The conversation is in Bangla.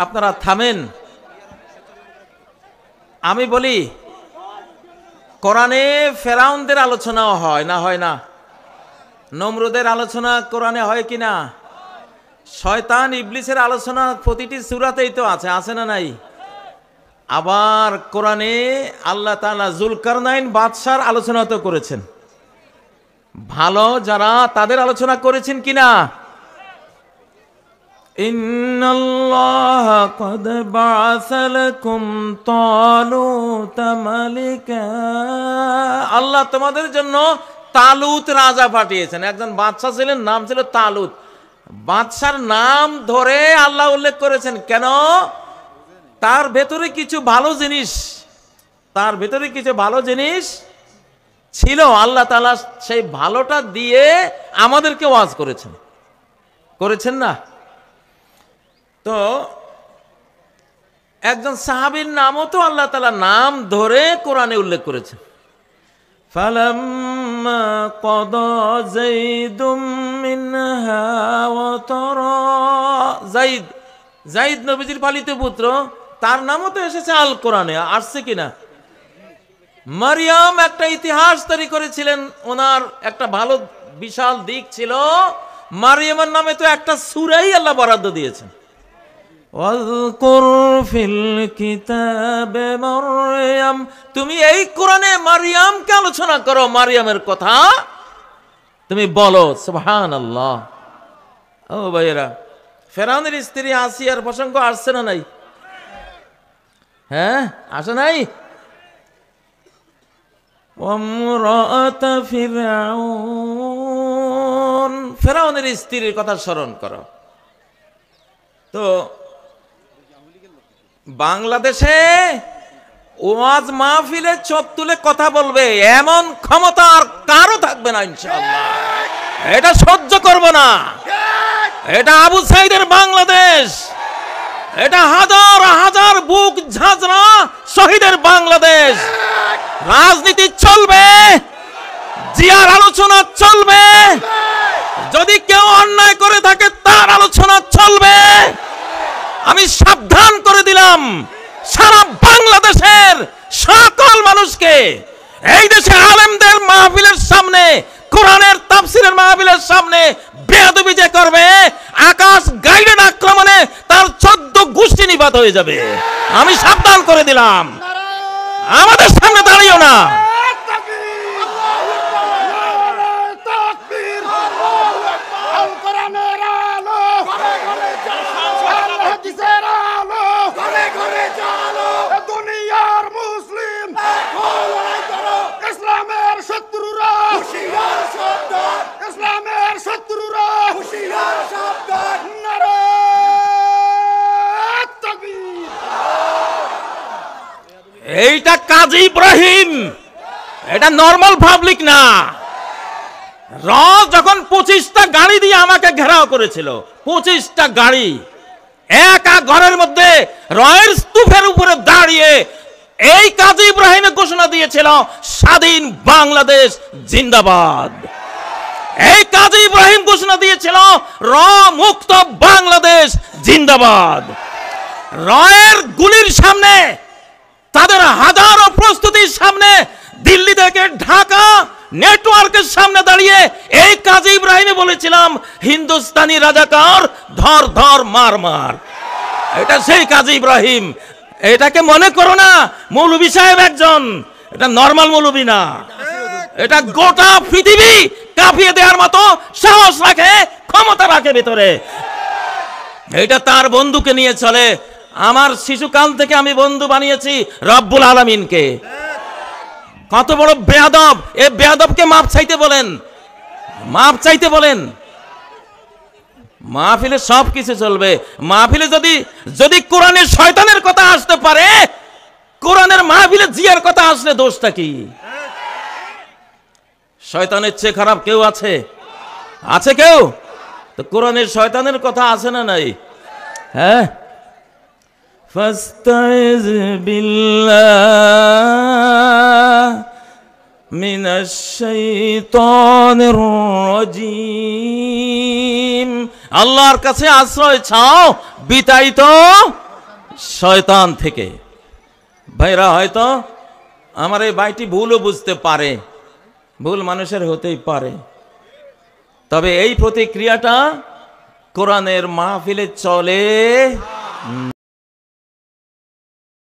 আপনারা থামেন। আমি বলি, কোরআনে ফেরাউনদের আলোচনাও হয় না? হয় না? নমরুদের আলোচনা কোরআনে হয় কি না? শয়তান ইবলিসের আলোচনা প্রতিটি সূরাতেই তো আছে, আছে না নাই? আবার কোরআনে আল্লাহ তাআলা যুলকারনাইন বাদশার আলোচনা তো করেছেন। ভালো যারা তাদের আলোচনা করেছেন কিনা? ইন্নাল্লাহা ক্বাদ বা'আসা লাকুম তালুতা মালিকা, আল্লাহ তোমাদের জন্য তালুত রাজা পাঠিয়েছেন। একজন বাদশা ছিলেন, নাম ছিল তালুত। বাদশার নাম ধরে আল্লাহ উল্লেখ করেছেন কেন? তার ভেতরে কিছু ভালো জিনিস, তার ভেতরে কিছু ভালো জিনিস ছিল। আল্লাহ তাআলা সেই ভালোটা দিয়ে আমাদেরকে ওয়াজ করেছেন, করেছেন না? তো একজন সাহাবীর নামও তো আল্লাহ তাআলা নাম ধরে কোরআনে উল্লেখ করেছেন। ফালাম্মা ক্বাদা যাইদুম মিনহা ওয়াতারা, যাইদ, যাইদ নবীজির পালিত পুত্র, তার নামও তো এসেছে আল কোরআনে, আসছে কিনা? মারিয়াম একটা ইতিহাস তৈরি করেছিলেন, ওনার একটা ভালো বিশাল দিক ছিল। মারিয়ামের নামে তো একটা সূরাই আল্লাহ বরাদ্দ দিয়েছেন। ওয়াযকুর ফিল কিতাবে মারইয়াম, তুমি এই কোরআনে মারিয়ামকে আলোচনা করো, মারিয়ামের কথা তুমি বলো। সুবহানাল্লাহ। ও ভাইয়েরা, ফেরাউনের স্ত্রী আসিয়ার প্রসঙ্গ আসছে না নাই? হ্যাঁ, আসে নাই? ওয়ামরাআতা ফিরআউন, ফেরাউনের স্ত্রীর কথা স্মরণ করো। তো বাংলাদেশে ওয়াজ মাহফিলে চোখ তুলে কথা বলবে এমন ক্ষমতা আর কারো থাকবে না ইনশাআল্লাহ। এটা সহ্য করব না। এটা আবু সাইদের বাংলাদেশ, এটা হাজার হাজার বুক ঝাঁঝরা শহীদের বাংলাদেশ। রাজনীতি চলবে, জিয়ার আলোচনা চলবে, যদি কেউ অন্যায় করে থাকে তার আলোচনা চলবে। আমি সাবধান করে দিলাম সারা বাংলাদেশের সকল মানুষকে, এই দেশে আলেমদের মাহফিলের সামনে, কোরআনের তাফসীরের মাহফিলের সামনে বেয়াদবি যে করবে, আকাশ গাইডেড আক্রমণে তার 14 গোষ্ঠী নিপাত হয়ে যাবে। আমি সাবধান করে দিলাম, আমাদের সামনে দাঁড়িও না। এইটা কাজী ইব্রাহিম, এটা নরমাল পাবলিক না। যখন 25টা গাড়ি দিয়ে আমাকে ঘেরাও করেছিল, 25টা গাড়ি একা ঘরের মধ্যে রয়ের স্তূপের উপরে দাঁড়িয়ে এই কাজী ইব্রাহিমে ঘোষণা দিয়েছিল স্বাধীন বাংলাদেশ জিন্দাবাদ। এই কাজী ইব্রাহিম ঘোষণা দিয়েছিল মুক্ত বাংলাদেশ জিন্দাবাদ। রয়ের গুলির সামনে, তাদের হাজারো প্রস্তুতির সামনে, দিল্লি থেকে ঢাকা নেটওয়ার্কের সামনে দাঁড়িয়ে এই কাজী ইব্রাহিমে বলেছিলাম হিন্দুস্তানি রাজাকার, ধর ধর মার মার। এটা সেই কাজী ইব্রাহিম। এটাকে মনে করো না মৌলভী সাহেব একজন, এটা নরমাল মৌলভী না। এটা গোটা পৃথিবী কাঁপিয়ে দেওয়ার মতো সাহস রাখে, ক্ষমতা রাখে ভেতরে। এটা তার বন্ধুকে নিয়ে চলে। আমার শিশুকাল থেকে আমি বন্ধু বানিয়েছি রব্বুল আলামিনকে। কত বড় বেয়াদব! এই বেয়াদবকে মাপ চাইতে বলেন, মাপ চাইতে বলেন। মাহফিলে সব কিছু চলবে। মাহফিলে যদি কোরআনের শয়তানের কথা আসতে পারে, কোরআনের মাহফিলে জিয়ার কথা আসলে দোষটা কি? শয়তানের চেয়ে খারাপ কেউ আছে? আছে কেউ? তো কোরআনের শয়তানের কথা আছে না নাই? হ্যাঁ, ফাস্তাইজ বিল্লাহ মিনাশ শাইতানির রাজিম। আল্লাহর কাছে আশ্রয় চাও বিতাড়িত শয়তান থেকে। ভাইরা, হয়তো আমার এই ভাইটি ভুলও বুঝতে পারে, ভুল মানুষের হতেই পারে, তবে এই প্রতিক্রিয়াটা কোরআনের মাহফিলে চলে